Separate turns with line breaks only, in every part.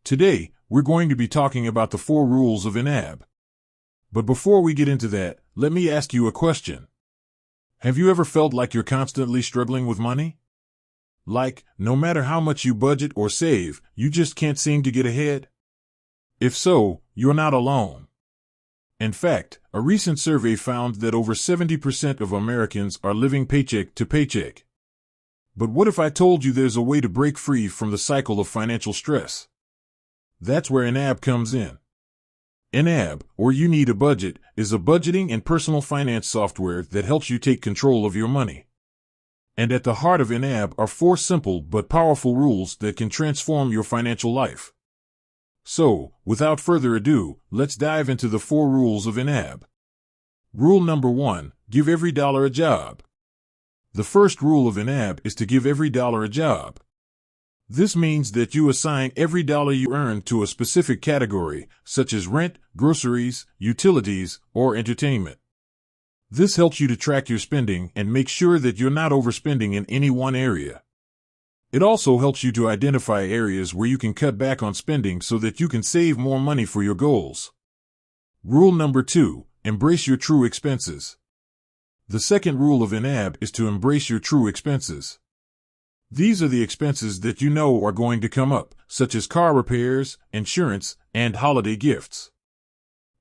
Today, we're going to be talking about the 4 rules of YNAB. But before we get into that, let me ask you a question. Have you ever felt like you're constantly struggling with money? Like, no matter how much you budget or save, you just can't seem to get ahead? If so, you're not alone. In fact, a recent survey found that over 70% of Americans are living paycheck to paycheck. But what if I told you there's a way to break free from the cycle of financial stress? That's where YNAB comes in. YNAB, or You Need a Budget, is a budgeting and personal finance software that helps you take control of your money. And at the heart of YNAB are 4 simple but powerful rules that can transform your financial life. So, without further ado, let's dive into the 4 rules of YNAB. Rule number 1, give every dollar a job. The first rule of YNAB is to give every dollar a job. This means that you assign every dollar you earn to a specific category, such as rent, groceries, utilities, or entertainment. This helps you to track your spending and make sure that you're not overspending in any one area. It also helps you to identify areas where you can cut back on spending so that you can save more money for your goals. Rule number 2, embrace your true expenses. The second rule of YNAB is to embrace your true expenses. These are the expenses that you know are going to come up, such as car repairs, insurance, and holiday gifts.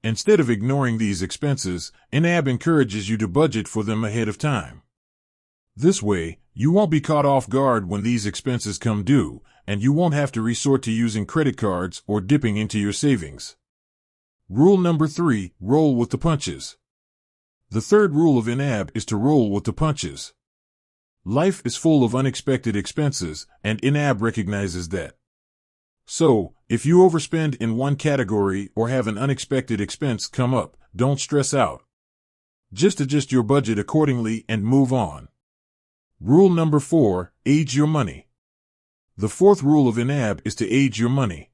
Instead of ignoring these expenses, YNAB encourages you to budget for them ahead of time. This way, you won't be caught off guard when these expenses come due, and you won't have to resort to using credit cards or dipping into your savings. Rule number 3, roll with the punches. The third rule of YNAB is to roll with the punches. Life is full of unexpected expenses, and YNAB recognizes that. So, if you overspend in one category or have an unexpected expense come up, don't stress out. Just adjust your budget accordingly and move on. Rule number 4, age your money. The fourth rule of YNAB is to age your money.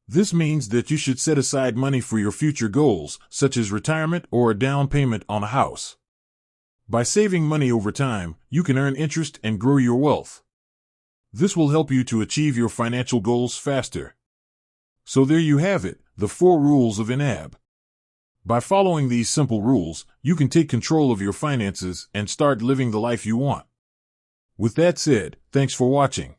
This means that you should set aside money for your future goals, such as retirement or a down payment on a house. By saving money over time, you can earn interest and grow your wealth. This will help you to achieve your financial goals faster. So there you have it, the 4 rules of YNAB. By following these simple rules, you can take control of your finances and start living the life you want. With that said, thanks for watching.